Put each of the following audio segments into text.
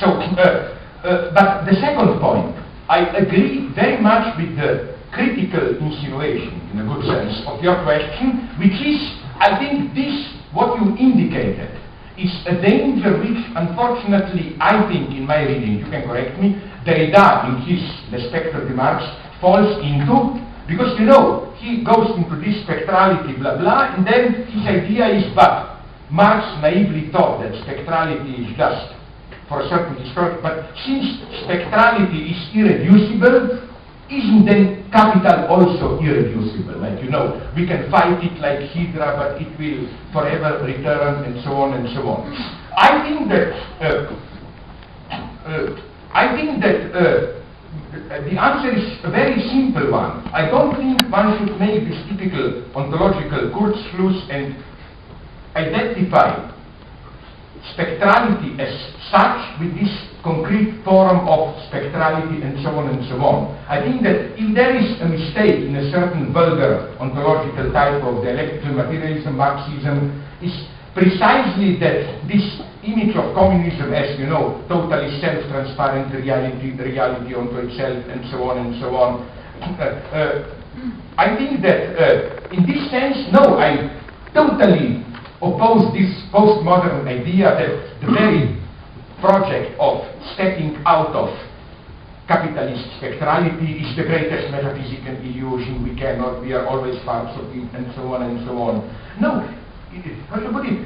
So, but the second point, I agree very much with the critical insinuation, in a good sense, of your question, which is, I think this, what you indicated, is a danger which, unfortunately, I think, in my reading, you can correct me, Derrida, in his The Spectral Remarks, falls into, because, you know, he goes into this spectrality, blah, blah, and then his idea is, but Marx naively thought that spectrality is just for a certain historic, but since spectrality is irreducible, isn't then capital also irreducible? Like, you know, we can fight it like Hydra, but it will forever return, and so on and so on. I think that the answer is a very simple one. I don't think one should make this typical ontological Kurzschluss and identify spectrality as such with this concrete form of spectrality and so on and so on. I think that if there is a mistake in a certain vulgar ontological type of dialectical materialism, Marxism, is precisely that this image of communism as, you know, totally self-transparent reality onto itself and so on and so on. I think that in this sense, no, I totally oppose this postmodern idea that the very project of stepping out of capitalist spectrality is the greatest metaphysical illusion. We are always parts of it, and so on and so on. No, how to put it?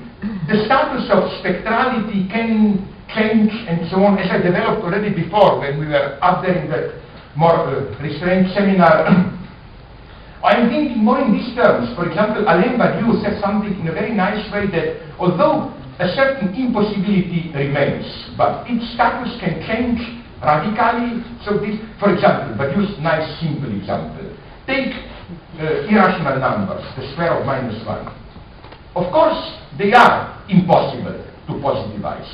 The status of spectrality can change and so on, as I developed already before when we were up there in that more restrained seminar. I'm thinking more in these terms. For example, Alain Badiou said something in a very nice way that although a certain impossibility remains, but its status can change radically. So this, for example, Badiou's nice simple example. Take irrational numbers, the square of -1. Of course, they are impossible to positivize.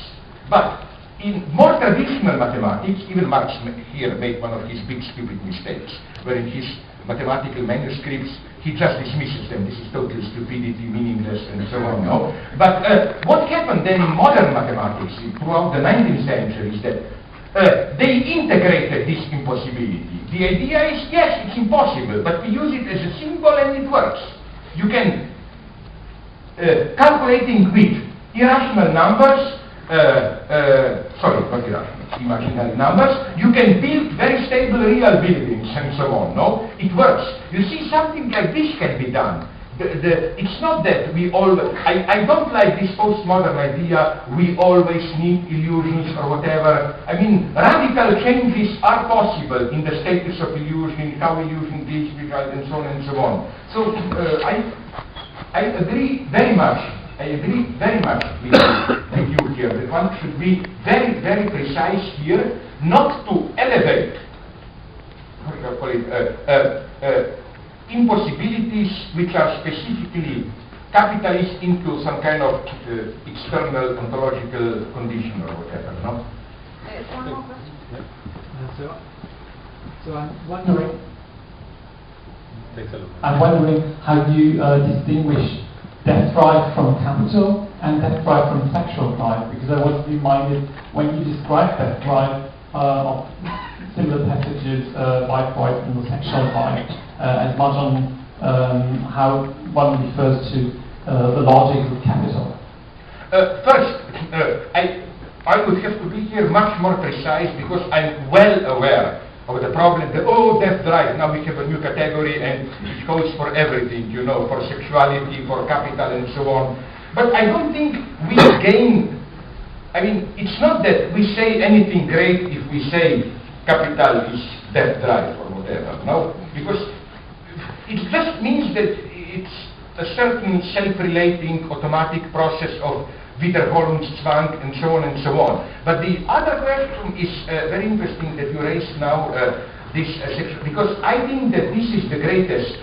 But in more traditional mathematics, even Marx here made one of his big stupid mistakes, where in his mathematical manuscripts, he just dismisses them. This is total stupidity, meaningless, and so on. No? But what happened then in modern mathematics throughout the 19th century is that they integrated this impossibility. The idea is, yes, it's impossible, but we use it as a symbol and it works. You can, calculating with irrational numbers, sorry, not irrational, imaginary numbers, you can build very stable real buildings and so on, no? It works. You see, something like this can be done. It's not that we always, I don't like this postmodern idea, we always need illusions or whatever. I mean, radical changes are possible in the status of illusion, how illusion is, and so on and so on. So, I agree very much with you here, that one should be very, very precise here, not to elevate, how do I call it, impossibilities which are specifically capitalist into some kind of external ontological condition or whatever, no? One more question. So I'm wondering how you distinguish death drive from capital and death drive from sexual drive, because I was reminded when you describe death drive of similar passages by Freud and the sexual drive, as much on how one refers to the logic of capital. First, I would have to be here much more precise because I'm well aware of the problem that, death drive, now we have a new category and it goes for everything, you know, for sexuality, for capital and so on. But I don't think we gain, I mean, it's not that we say anything great if we say capital is death drive or whatever, no? Because it just means that it's a certain self-relating automatic process of Wiederholungszwang and so on and so on. But the other question is very interesting that you raised now, this section, because I think that this is the greatest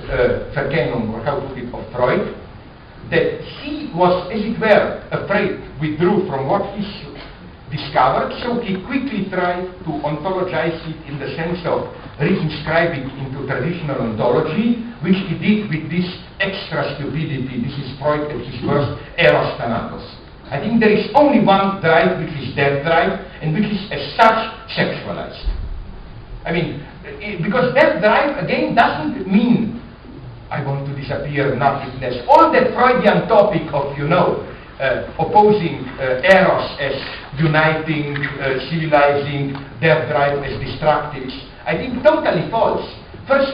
Verkennung, or how to put it, of Freud, that he was, as it were, afraid, withdrew from what he discovered, so he quickly tried to ontologize it in the sense of reinscribing it into traditional ontology, which he did with this extra stupidity. This is Freud at his worst, eros thanatos. I think there is only one drive, which is death drive, and which is as such sexualized. I mean, because that drive again doesn't mean I want to disappear, nothingness. All that Freudian topic of, opposing eros as uniting, civilizing, their drive as destructive, I think totally false. First,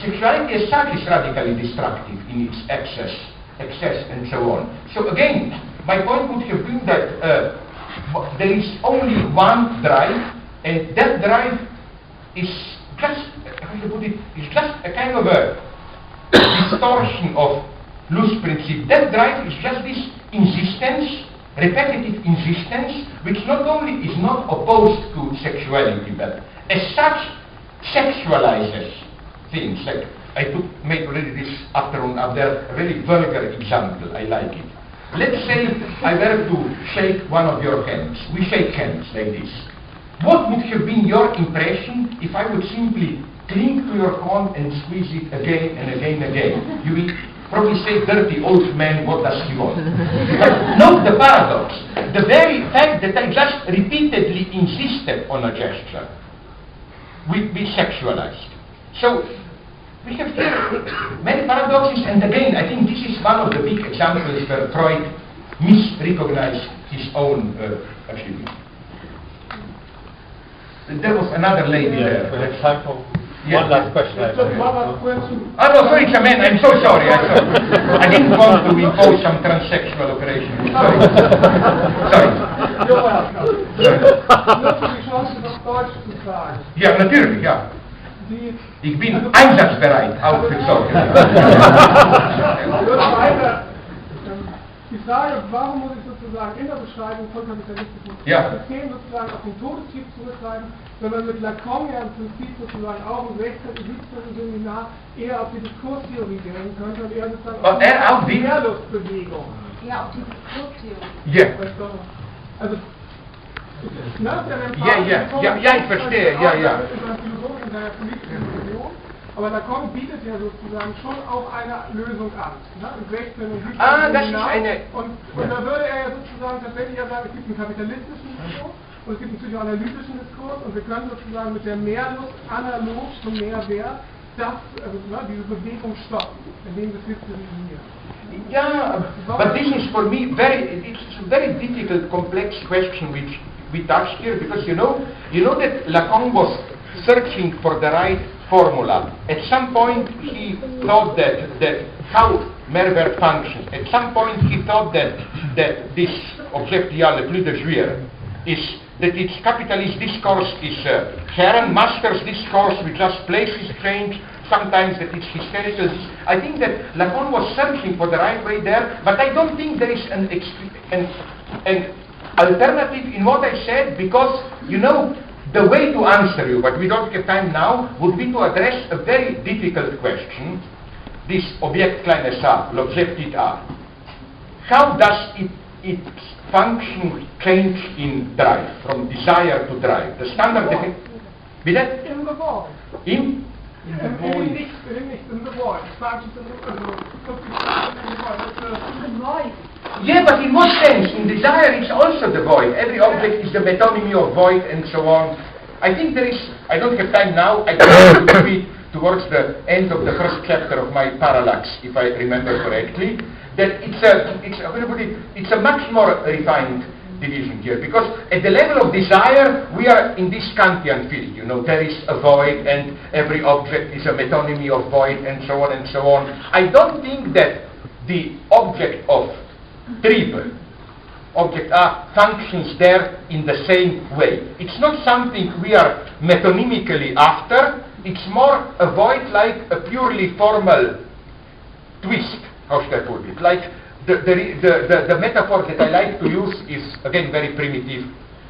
sexuality as such is radically destructive in its excess and so on. So again, my point would have been that there is only one drive, and that drive is just, how to put it, is just a kind of a distortion of loose principle. That drive is just this insistence, repetitive insistence, which not only is not opposed to sexuality, but as such sexualizes things. Like I made already this afternoon up there, a very vulgar example, I like it. Let's say I were to shake one of your hands. We shake hands like this. What would have been your impression if I would simply cling to your hand and squeeze it again and again and again? You will probably say, dirty old man, what does he want? But note the paradox. The very fact that I just repeatedly insisted on a gesture will be sexualized. So we have here many paradoxes, and again, I think this is one of the big examples where Freud misrecognized his own achievement. There was another lady there. We have time for one last question. Oh no, sorry, man, I'm so sorry. I didn't want to impose some transsexual operation. Sorry. Sorry. You're welcome. Nutzen die Chance, das Deutsch zu sagen. Ja, natürlich, ja. Ich bin einsatzbereit, auch für solche. Die Frage, warum muss ich sozusagen in der Beschreibung von kapitalistischen Systemen sozusagen auf den Todestrieb zurückgreifen, wenn man mit Lacanian im Prinzip sozusagen auch im 16. und 17. Seminar eher auf die Diskurstheorie gehen könnte und eher sozusagen auf die Mehrlustbewegung. Ja, auf die Diskurstheorie. Ja. Also, ich verstehe, ja. In der politischen Union. Aber Lacan bietet ja sozusagen schon auch eine Lösung an. Ne? Im 16. und 17. Das ist eine... Und da würde er ja sozusagen tatsächlich ja sagen, es gibt einen kapitalistischen Diskurs und es gibt einen psychoanalytischen Diskurs und wir können sozusagen mit der Mehrlust analog zum Mehrwert diese Bewegung stoppen, indem wir es disziplinieren. Yeah, but this is for me it's a very difficult, complex question which we touched here, because you know that Lacan was searching for the right formula. At some point he thought that how Mehrwert functions. At some point he thought that this objectia le plus de jouir is that its capitalist discourse is Herren master's discourse with just places change. Sometimes that it's hysterical. I think that Lacan was searching for the right way there, but I don't think there is an alternative in what I said, because the way to answer you, but we don't have time now, would be to address a very difficult question, this object kleines a, l'objectif a. How does its function change in drive, from desire to drive? The standard definition... In the void. In the void. Yeah, but in what sense? In desire it's also the void. Every object is the metonymy of void and so on. I think there is, I don't have time now, I think it will be towards the end of the first chapter of my parallax, if I remember correctly, that it's a much more refined division here, because at the level of desire we are in this Kantian field, there is a void and every object is a metonymy of void and so on and so on. I don't think that the object of Trieb, object A, functions there in the same way. It's not something we are metonymically after, it's more a void like a purely formal twist, how should I put it, like the metaphor that I like to use is, again, very primitive.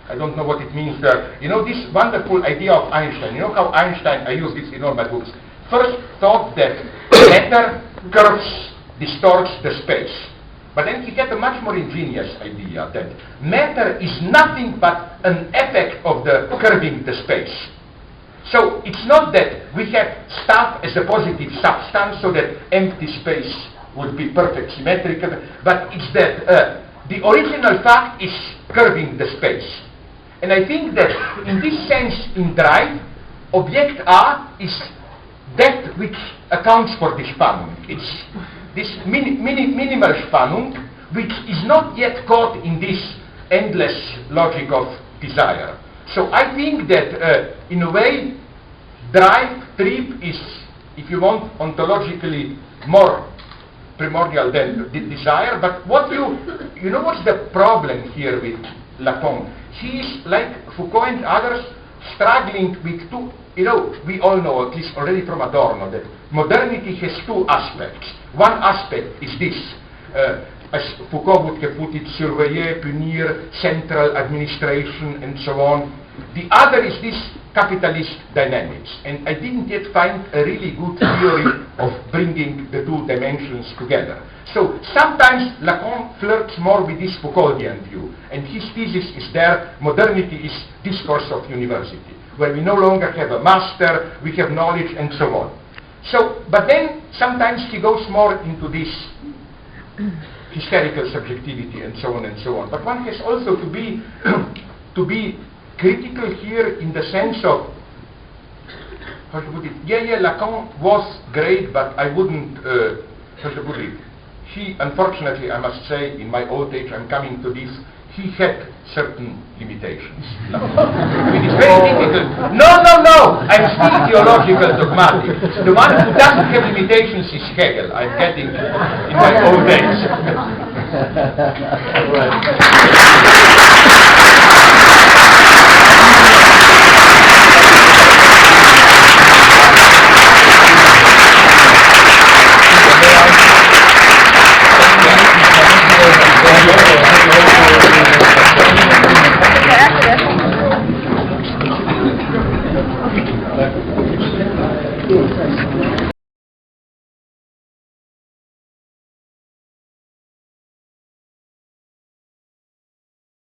I don't know what it means there. This wonderful idea of Einstein. How Einstein, I use this in all my books, first thought that matter curves, distorts the space. But then he had a much more ingenious idea that matter is nothing but an effect of the curving the space. So it's not that we have stuff as a positive substance so that empty space would be perfect symmetrical, but it's that the original fact is curving the space. And I think that in this sense, in drive, object A is that which accounts for the Spannung. It's this minimal Spannung, which is not yet caught in this endless logic of desire. So I think that in a way, drive, trieb is, if you want, ontologically more primordial than the desire. But what you know what's the problem here with Lacan? He is, like Foucault and others, struggling with two, you know, we all know, at least already from Adorno, that modernity has two aspects. One aspect is this, as Foucault would have put it, surveiller, punir, central administration, and so on. The other is this capitalist dynamics, and I didn't yet find a really good theory of bringing the two dimensions together. So sometimes Lacan flirts more with this Foucauldian view, and his thesis is there, modernity is discourse of university, where we no longer have a master, we have knowledge, and so on. So, but then sometimes he goes more into this hysterical subjectivity and so on and so on. But one has also to be to be critical here in the sense of, how to put it, Lacan was great, but I wouldn't, how to put it, he, unfortunately, I must say, in my old age, I'm coming to this, he had certain limitations. I mean, it's very difficult. No, I'm still theological dogmatic. The one who doesn't have limitations is Hegel. I'm getting in my old age.